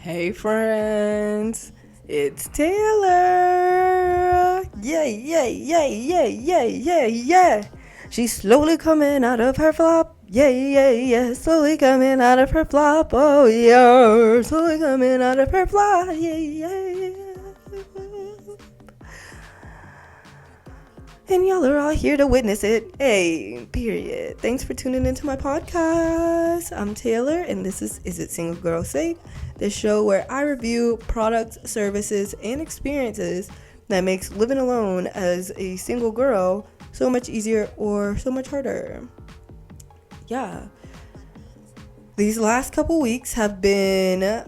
Hey friends, it's Taylor. Yay, yay, yay, yay, yay, yay, yay. She's slowly coming out of her flop. Yay, yay, yeah, slowly coming out of her flop. Oh yeah, slowly coming out of her flop. Yay, yay, yeah. And y'all are all here to witness it. Hey, period. Thanks for tuning into my podcast. I'm Taylor, and this is It Single Girl Safe? The show where I review products, services, and experiences that makes living alone as a single girl so much easier or so much harder. Yeah. These last couple weeks have been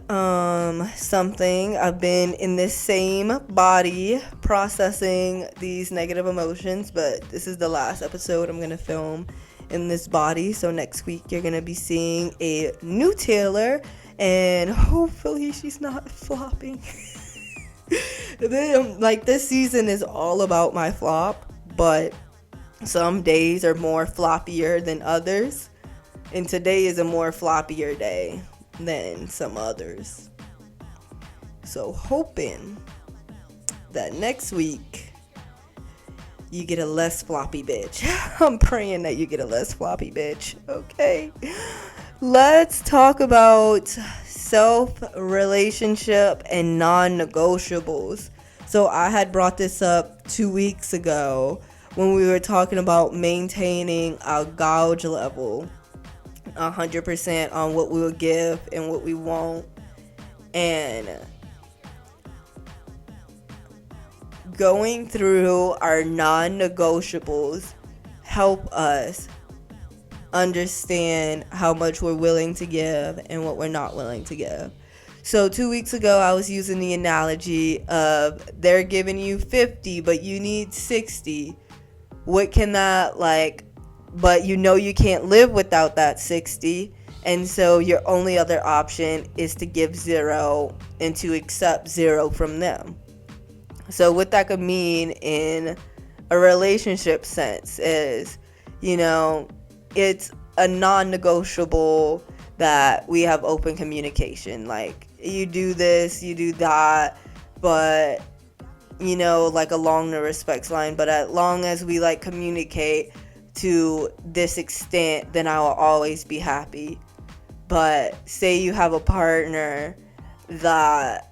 something. I've been in this same body processing these negative emotions, but this is the last episode I'm going to film in this body. So next week you're going to be seeing a new Taylor, and hopefully she's not flopping. This season is all about my flop, but some days are more floppier than others. And today is a more floppier day than some others. So hoping that next week you get a less floppy bitch. I'm praying that you get a less floppy bitch. Okay. Let's talk about self-relationship and non-negotiables. So I had brought this up 2 weeks ago when we were talking about maintaining a gauge level. 100% on what we will give and what we won't, and going through our non-negotiables help us understand how much we're willing to give and what we're not willing to give. So 2 weeks ago I was using the analogy of they're giving you 50 but you need 60. What can that but you know you can't live without that 60, and so your only other option is to give 0 and to accept 0 from them. So what that could mean in a relationship sense is, it's a non-negotiable that we have open communication. Like, you do this, you do that, but along the respects line, but as long as we communicate to this extent, then I will always be happy. But say you have a partner that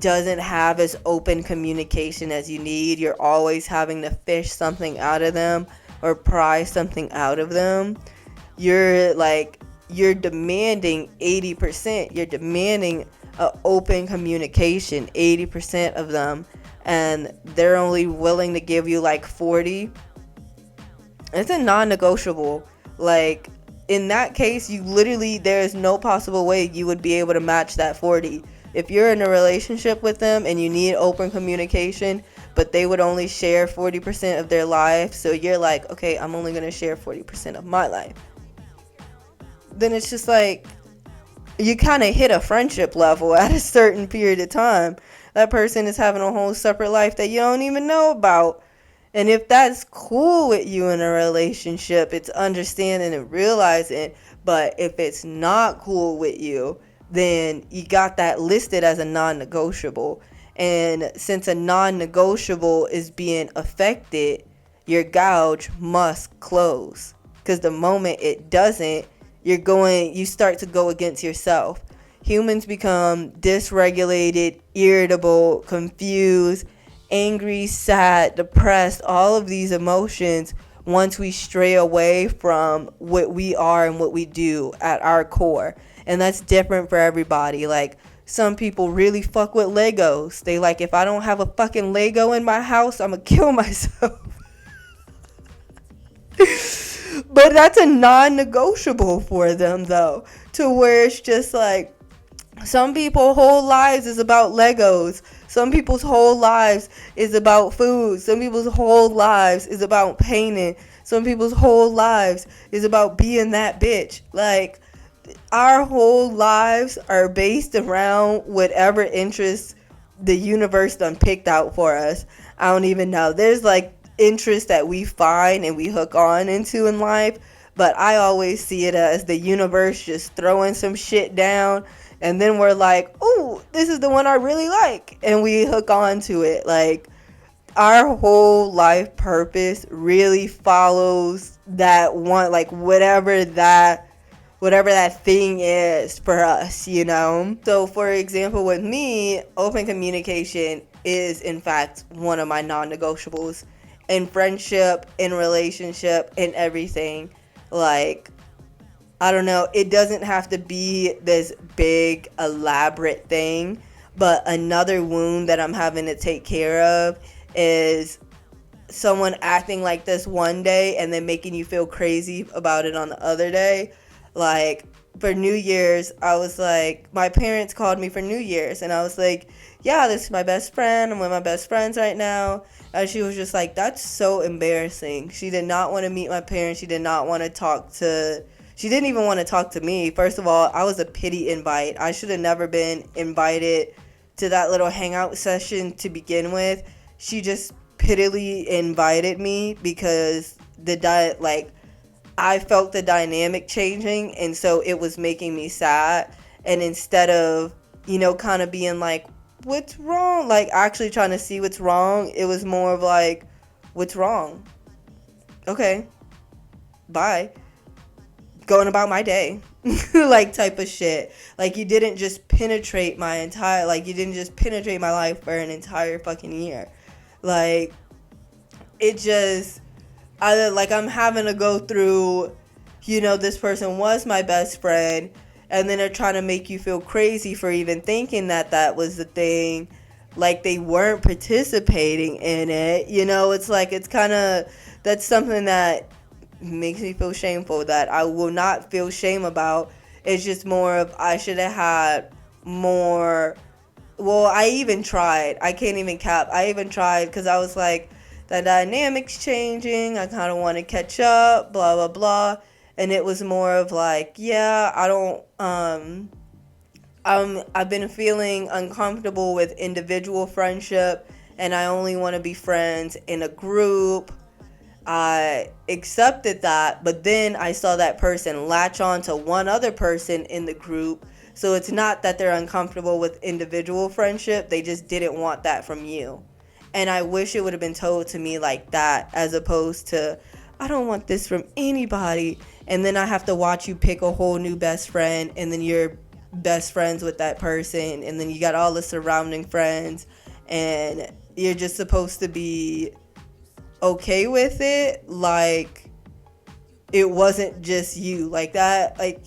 doesn't have as open communication as you need, you're always having to fish something out of them or pry something out of them, you're demanding 80%. You're demanding open communication 80% of them, and they're only willing to give you 40. It's a non-negotiable. In that case, there's no possible way you would be able to match that 40. If you're in a relationship with them and you need open communication, but they would only share 40% of their life, so you're okay, I'm only going to share 40% of my life. Then it's just you kind of hit a friendship level at a certain period of time. That person is having a whole separate life that you don't even know about. And if that's cool with you in a relationship, it's understanding and realizing. But if it's not cool with you, then you got that listed as a non-negotiable. And since a non-negotiable is being affected, your gouge must close. Because the moment it doesn't, you start to go against yourself. Humans become dysregulated, irritable, confused, angry, sad, depressed, all of these emotions once we stray away from what we are and what we do at our core. And that's different for everybody. Some people really fuck with Legos. They if I don't have a fucking Lego in my house, I'm gonna kill myself. But that's a non-negotiable for them though, to where it's just some people's whole lives is about Legos. Some people's whole lives is about food. Some people's whole lives is about painting. Some people's whole lives is about being that bitch. Our whole lives are based around whatever interests the universe done picked out for us. I don't even know. There's interests that we find and we hook on into in life, but I always see it as the universe just throwing some shit down And then we're like, oh, this is the one I really like. And we hook on to it. Like, our whole life purpose really follows that one, like whatever that thing is for us, you know? So, for example, with me, open communication is, in fact, one of my non negotiables in friendship, in relationship, in everything. Like, I don't know, it doesn't have to be this big, elaborate thing, but another wound that I'm having to take care of is someone acting like this one day and then making you feel crazy about it on the other day. Like, for New Year's, I was like, my parents called me for New Year's, and I was like, yeah, this is my best friend. I'm with my best friends right now. And she was just like, that's so embarrassing. She did not want to meet my parents. She did not want to talk to, she didn't even want to talk to me. First of all, I was a pity invite. I should have never been invited to that little hangout session to begin with. She just pittily invited me because I felt the dynamic changing, and so it was making me sad. And instead of, kind of being like, what's wrong? Like, actually trying to see what's wrong, it was more of like, what's wrong? Okay, bye. Going about my day. Like, type of shit. Like, you didn't just penetrate my life for an entire fucking year. Like, I'm having to go through, this person was my best friend, and then they're trying to make you feel crazy for even thinking that was the thing. Like, they weren't participating in it. It's like, that's something that makes me feel shameful, that I will not feel shame about. It's just more of, I should have had more. Well, I even tried. I can't even cap. I even tried because I was like, the dynamic's changing. I kind of want to catch up, blah, blah, blah. And it was more of like, yeah, I've been feeling uncomfortable with individual friendship, and I only want to be friends in a group. I accepted that, but then I saw that person latch on to one other person in the group. So it's not that they're uncomfortable with individual friendship, they just didn't want that from you. And I wish it would have been told to me like that, as opposed to, I don't want this from anybody. And then I have to watch you pick a whole new best friend, and then you're best friends with that person, and then you got all the surrounding friends, and you're just supposed to be okay with it, like it wasn't just you. Like that, like,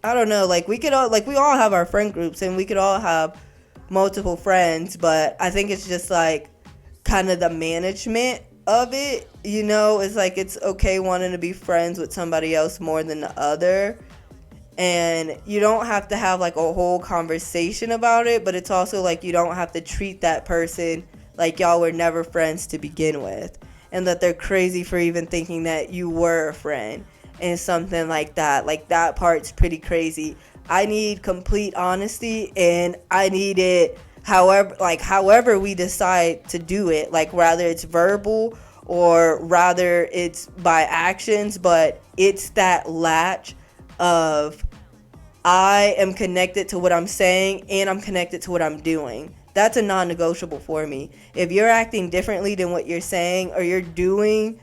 I don't know, like we all have our friend groups, and we could all have multiple friends, but I think it's just like kind of the management of it, it's like, it's okay wanting to be friends with somebody else more than the other, and you don't have to have like a whole conversation about it, but it's also like, you don't have to treat that person like y'all were never friends to begin with, and that they're crazy for even thinking that you were a friend and something like that. Like, that part's pretty crazy. I need complete honesty, and I need it however we decide to do it, like rather it's verbal or rather it's by actions, but it's that latch of, I am connected to what I'm saying and I'm connected to what I'm doing. That's a non-negotiable for me. If you're acting differently than what you're saying, or you're doing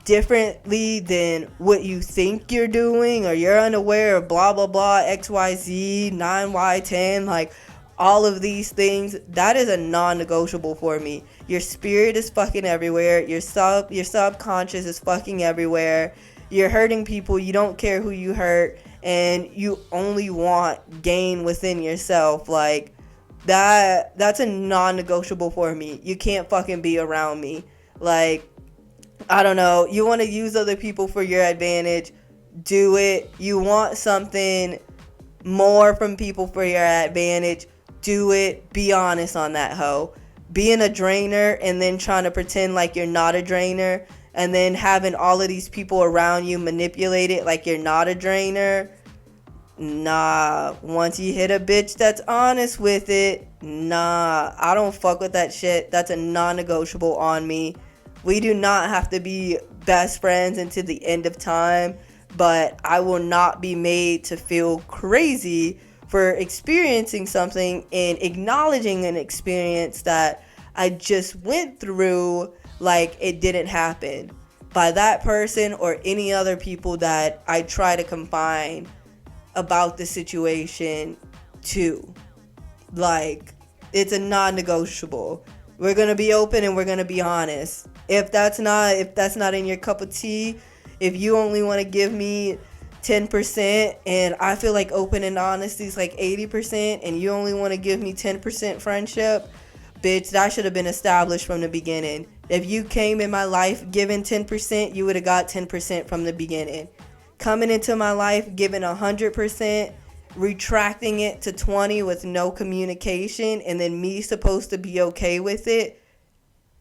differently than what you think you're doing, or you're unaware of blah blah blah, XYZ, 9Y10, like all of these things, that is a non-negotiable for me. Your spirit is fucking everywhere. Your subconscious is fucking everywhere. You're hurting people. You don't care who you hurt, and you only want gain within yourself. Like, that's a non-negotiable for me. You can't fucking be around me. Like, I don't know, you want to use other people for your advantage, do it. You want something more from people for your advantage, do it. Be honest on that hoe. Being a drainer and then trying to pretend like you're not a drainer, and then having all of these people around you manipulate it like you're not a drainer, nah. Once you hit a bitch that's honest with it, nah, I don't fuck with that shit. That's a non-negotiable on me. We do not have to be best friends until the end of time, but I will not be made to feel crazy for experiencing something and acknowledging an experience that I just went through like it didn't happen by that person or any other people that I try to confine about the situation to. Like, it's a non-negotiable. We're gonna be open and we're gonna be honest. If that's not in your cup of tea, if you only want to give me 10% and I feel like open and honesty is like 80% and you only want to give me 10% friendship, bitch, that should have been established from the beginning. If you came in my life giving 10%, you would have got 10% from the beginning. Coming into my life giving 100%, retracting it to 20 with no communication, and then me supposed to be okay with it,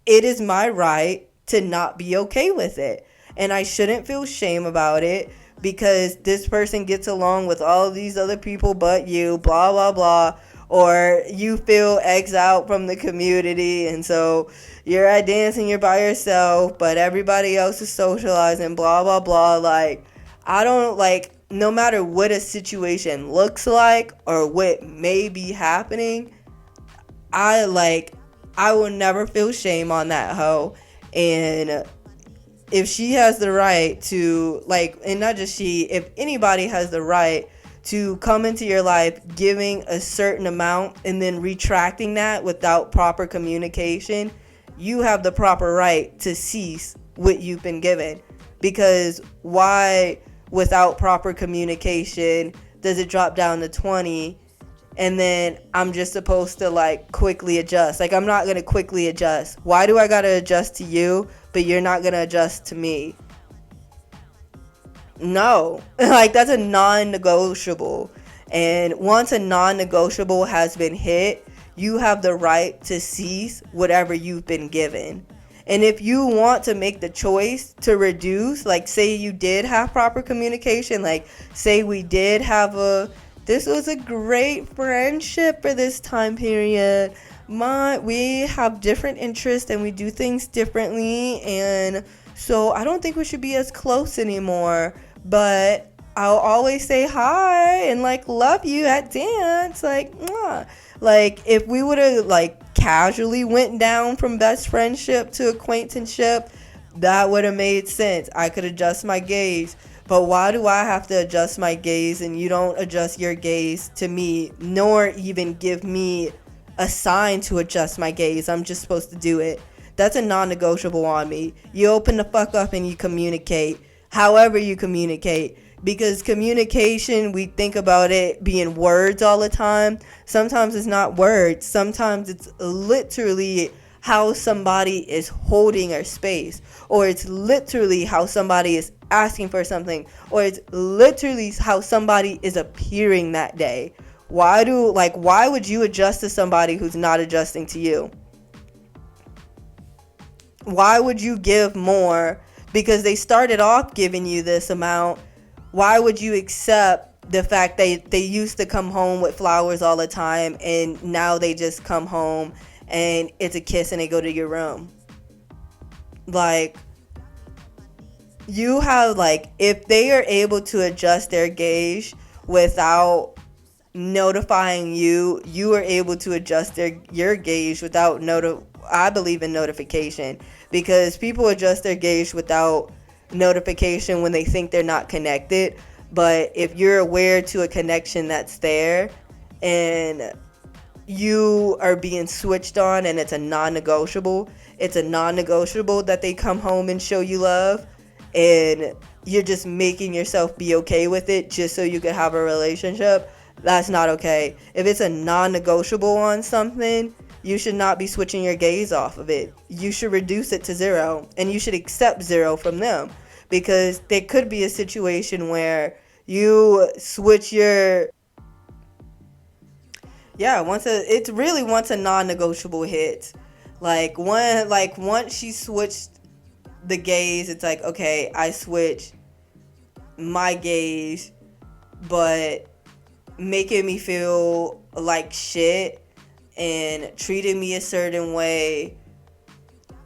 it is my right to not be okay with it. And I shouldn't feel shame about it because this person gets along with all these other people but you, blah, blah, blah. Or you feel exiled from the community and so you're at dancing, you're by yourself, but everybody else is socializing, blah, blah, blah. Like, I don't, like, no matter what a situation looks like or what may be happening, I will never feel shame on that hoe. And if she has the right to, like, and not just she, if anybody has the right to come into your life giving a certain amount and then retracting that without proper communication, you have the proper right to cease what you've been given. Because why, without proper communication, does it drop down to 20 and then I'm just supposed to like quickly adjust? Like, I'm not going to quickly adjust. Why do I got to adjust to you, but you're not going to adjust to me? No. Like, that's a non-negotiable. And once a non-negotiable has been hit, you have the right to cease whatever you've been given. And if you want to make the choice to reduce, like, say you did have proper communication, like, say we did have this was a great friendship for this time period. We have different interests and we do things differently, and so I don't think we should be as close anymore. But I'll always say hi and like love you at dance, like mwah. Like, if we would have like casually went down from best friendship to acquaintanceship, that would have made sense. I could adjust my gaze. But why do I have to adjust my gaze and you don't adjust your gaze to me, nor even give me a sign to adjust my gaze? I'm just supposed to do it. That's a non-negotiable on me. You open the fuck up and you communicate. However you communicate. Because communication, we think about it being words all the time. Sometimes it's not words. Sometimes it's literally how somebody is holding our space. Or it's literally how somebody is asking for something, or it's literally how somebody is appearing that day. Why would you adjust to somebody who's not adjusting to you? Why would you give more because they started off giving you this amount? Why would you accept the fact that they used to come home with flowers all the time and now they just come home and it's a kiss and they go to your room? Like, you have, like, if they are able to adjust their gauge without notifying you, you are able to adjust your gauge without I believe in notification, because people adjust their gauge without notification when they think they're not connected. But if you're aware to a connection that's there and you are being switched on and it's a non-negotiable that they come home and show you love, and you're just making yourself be okay with it just so you can have a relationship, that's not okay. If it's a non-negotiable on something, you should not be switching your gaze off of it. You should reduce it to 0, and you should accept 0 from them, because there could be a situation where you switch your once a non-negotiable hits, once she switched the gaze, it's like, okay, I switched my gaze, but making me feel like shit and treating me a certain way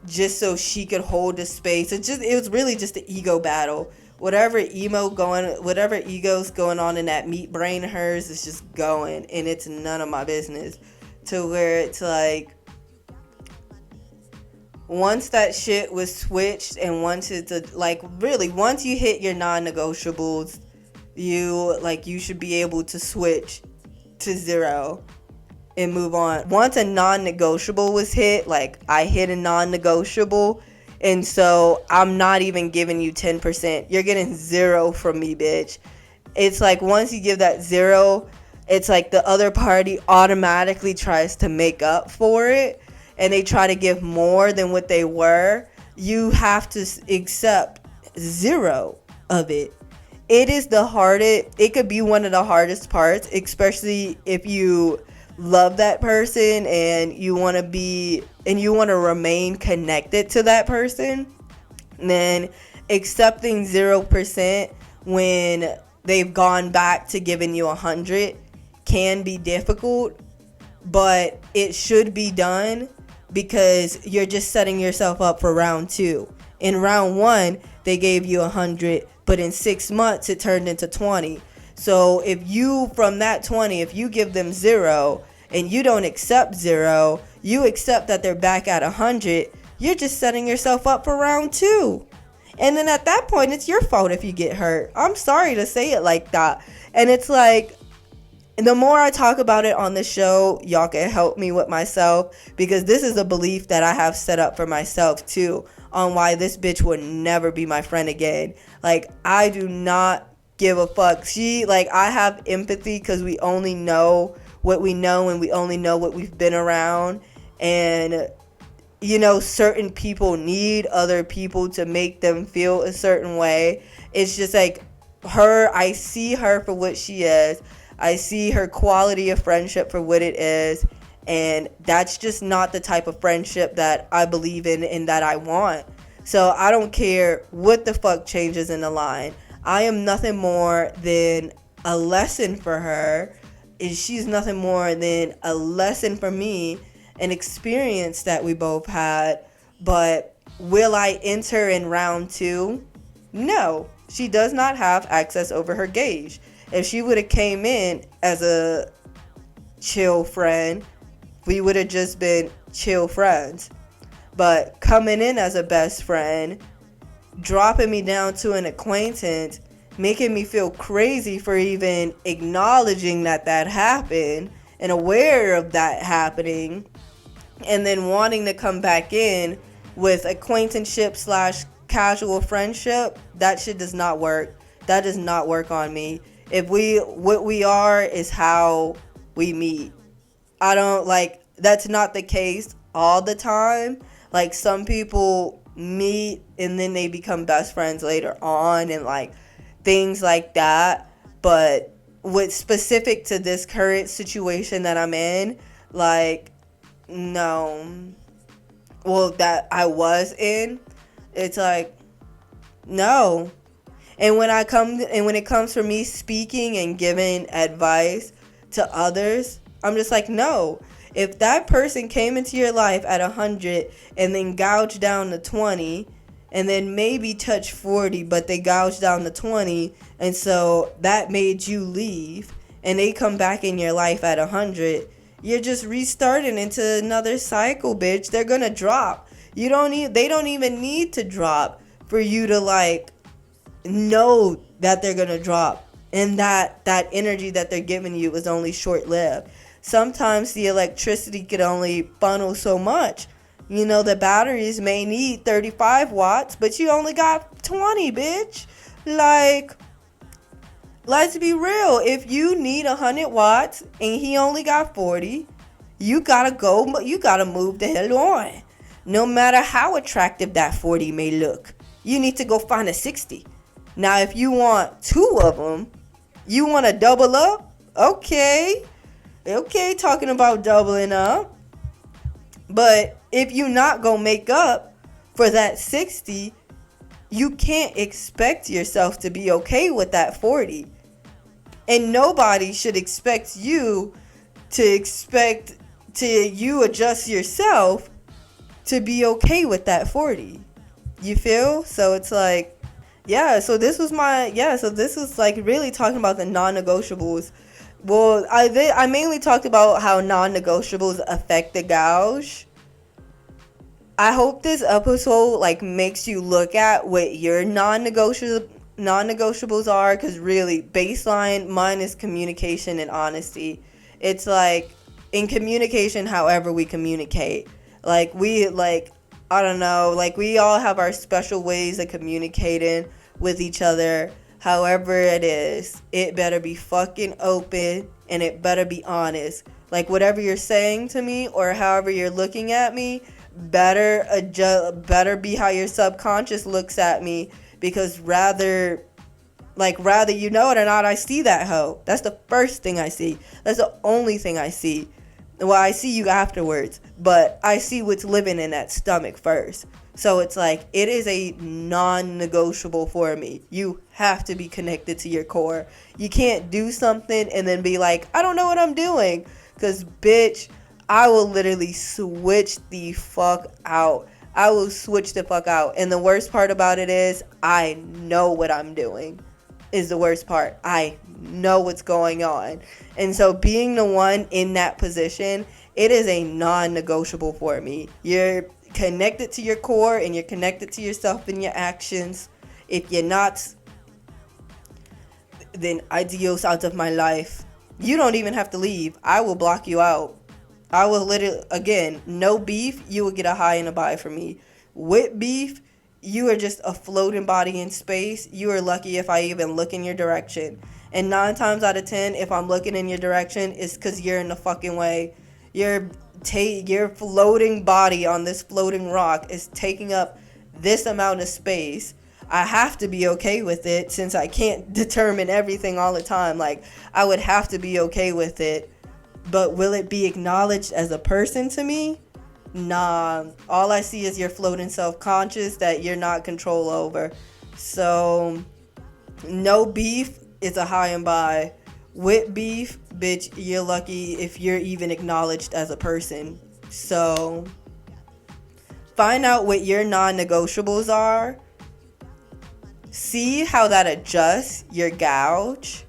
just so she could hold the space. It was really just an ego battle whatever ego's going on in that meat brain of hers is just going, and it's none of my business. To where it's like, once that shit was switched, and once it's like, really, once you hit your non-negotiables, you should be able to switch to zero and move on. Once a non-negotiable was hit, like I hit a non-negotiable, and so I'm not even giving you 10%. You're getting zero from me, bitch. It's like, once you give that zero, it's like the other party automatically tries to make up for it, and they try to give more than what they were. You have to accept zero of it. It is the hardest. It could be one of the hardest parts, especially if you love that person and you want to remain connected to that person. Then accepting 0% when they've gone back to giving you 100 can be difficult, but it should be done, because you're just setting yourself up for round 2. In round 1, they gave you 100, but in 6 months it turned into 20. So if you, from that 20, if you give them 0 and you don't accept 0, you accept that they're back at 100, you're just setting yourself up for round 2. And then at that point, it's your fault if you get hurt. I'm sorry to say it like that. And it's like, the more I talk about it on the show, y'all can help me with myself, because this is a belief that I have set up for myself too, on why this bitch would never be my friend again. Like, I do not give a fuck. I have empathy, because we only know what we know, and we only know what we've been around. And, certain people need other people to make them feel a certain way. It's just like her, I see her for what she is. I see her quality of friendship for what it is, and that's just not the type of friendship that I believe in and that I want. So I don't care what the fuck changes in the line. I am nothing more than a lesson for her, and she's nothing more than a lesson for me, an experience that we both had. But will I enter in round 2? No. She does not have access over her gauge. If she would have came in as a chill friend, we would have just been chill friends. But coming in as a best friend, dropping me down to an acquaintance, making me feel crazy for even acknowledging that happened and aware of that happening, and then wanting to come back in with acquaintanceship / casual friendship, that shit does not work. That does not work on me. What we are is how we meet. That's not the case all the time. Like, some people meet and then they become best friends later on, and things like that. But what's specific to this current situation that I'm in, no. Well, that I was in, it's like, no. And when it comes for me speaking and giving advice to others, I'm just like, no. If that person came into your life at 100 and then gouged down to 20, and then maybe touched 40, but they gouged down to 20, and so that made you leave, and they come back in your life at 100, you're just restarting into another cycle, bitch. They're gonna drop. They don't even need to drop for you to know that they're gonna drop, and that energy that they're giving you is only short-lived. Sometimes the electricity could only funnel so much. The batteries may need 35 watts, but you only got 20, bitch. Let's be real. If you need 100 watts and he only got 40, you gotta move the hell on. No matter how attractive that 40 may look, you need to go find a 60. Now, if you want 2 of them, you want to double up? Okay, talking about doubling up. But if you not gonna make up for that 60, you can't expect yourself to be okay with that 40. And nobody should expect you to adjust yourself to be okay with that 40. You feel? So it's like, So this was like really talking about the non-negotiables. Well, I mainly talked about how non-negotiables affect the gouge. I hope this episode like makes you look at what your non-negotiables are, because really baseline mine is communication and honesty. It's like in communication, however we communicate, like we like I don't know, like we all have our special ways of communicating with each other. However it is, it better be fucking open and it better be honest. Like whatever you're saying to me or however you're looking at me, better be how your subconscious looks at me, because rather you know it or not, I see that hoe. That's the first thing I see. That's the only thing I see. Well, I see you afterwards, but I see what's living in that stomach first. So it's like, it is a non-negotiable for me. You have to be connected to your core. You can't do something and then be like, I don't know what I'm doing. Because, bitch, I will literally switch the fuck out. I will switch the fuck out. And the worst part about it is, I know what I'm doing. Is the worst part. I know what's going on. And so being the one in that position, it is a non-negotiable for me. You're connected to your core and you're connected to yourself and your actions. If you're not, then adios out of my life. You don't even have to leave. I will block you out. I will literally, again, no beef, you will get a high and a bye from me. With beef, you are just a floating body in space. You are lucky if I even look in your direction. And 9 times out of 10, if I'm looking in your direction, it's because you're in the fucking way. Your floating body on this floating rock is taking up this amount of space. I have to be okay with it, since I can't determine everything all the time. Like, I would have to be okay with it. But will it be acknowledged as a person to me? Nah. All I see is your floating self-conscious that you're not control over. So, no beef is a high and by. With beef, bitch, you're lucky if you're even acknowledged as a person. So, find out what your non-negotiables are. See how that adjusts your gouge.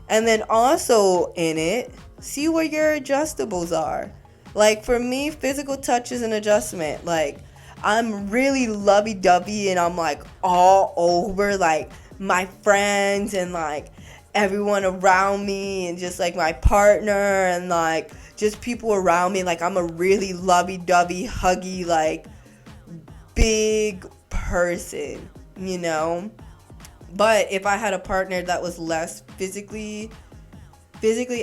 And then also in it, see where your adjustables are. Like for me, physical touch is an adjustment. Like I'm really lovey-dovey and I'm like all over like my friends and like everyone around me and just like my partner and like just people around me. Like I'm a really lovey-dovey, huggy, like big person, you know? But if I had a partner that was less physically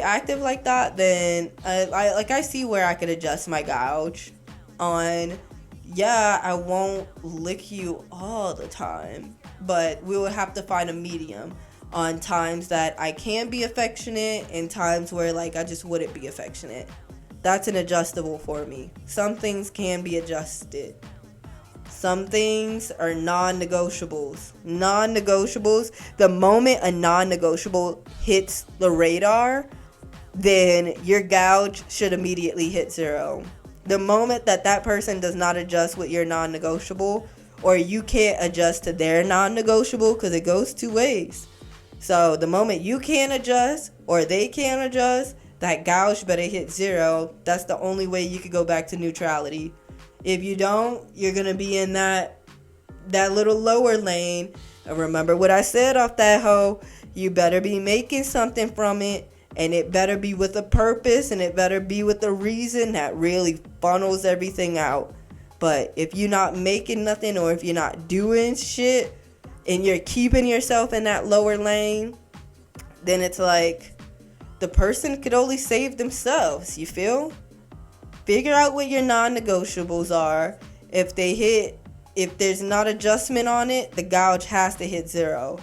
active like that, then I see where I could adjust my gouge on. Yeah, I won't lick you all the time, but we would have to find a medium on times that I can be affectionate and times where like I just wouldn't be affectionate. That's an adjustable for me. Some things can be adjusted. Some things are non-negotiables. Non-negotiables, the moment a non-negotiable hits the radar, then your gouge should immediately hit 0. The moment that person does not adjust with your non-negotiable, or you can't adjust to their non-negotiable, because it goes 2 ways. So the moment you can't adjust, or they can't adjust, that gouge better hit 0. That's the only way you could go back to neutrality. If you don't, you're going to be in that little lower lane. And remember what I said off that hoe. You better be making something from it. And it better be with a purpose. And it better be with a reason that really funnels everything out. But if you're not making nothing, or if you're not doing shit, and you're keeping yourself in that lower lane, then it's like the person could only save themselves. You feel? Figure out what your non-negotiables are. If there's not adjustment on it, the gouge has to hit 0.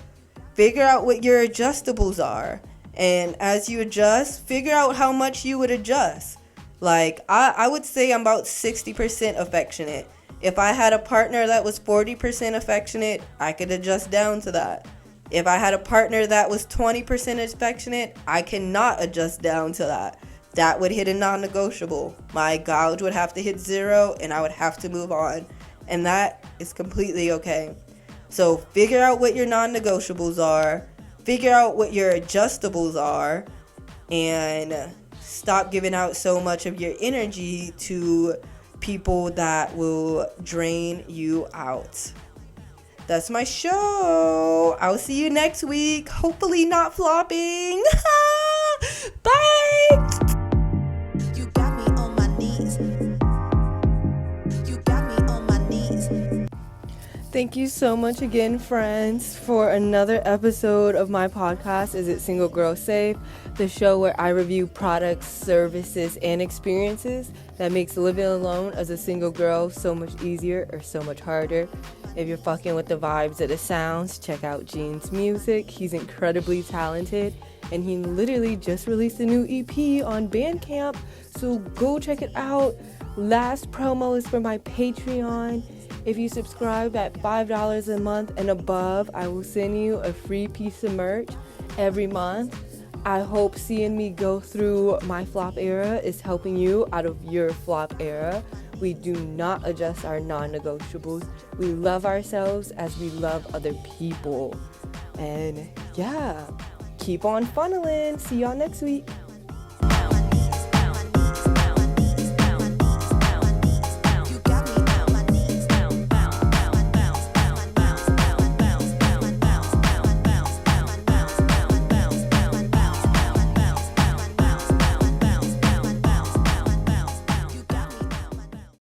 Figure out what your adjustables are. And as you adjust, figure out how much you would adjust. Like, I would say I'm about 60% affectionate. If I had a partner that was 40% affectionate, I could adjust down to that. If I had a partner that was 20% affectionate, I cannot adjust down to that. That would hit a non-negotiable. My gouge would have to hit 0 and I would have to move on. And that is completely okay. So figure out what your non-negotiables are, figure out what your adjustables are, and stop giving out so much of your energy to people that will drain you out. That's my show. I'll see you next week. Hopefully not flopping. Bye. You got me on my knees. You got me on my knees. Thank you so much again, friends, for another episode of my podcast, Is It Single Girl Safe? The show where I review products, services, and experiences that makes living alone as a single girl so much easier or so much harder. If you're fucking with the vibes of the sounds, check out Gene's music. He's incredibly talented, and he literally just released a new EP on Bandcamp, so go check it out. Last promo is for my Patreon. If you subscribe at $5 a month and above, I will send you a free piece of merch every month. I hope seeing me go through my flop era is helping you out of your flop era. We do not adjust our non-negotiables. We love ourselves as we love other people. And yeah, keep on funneling. See y'all next week.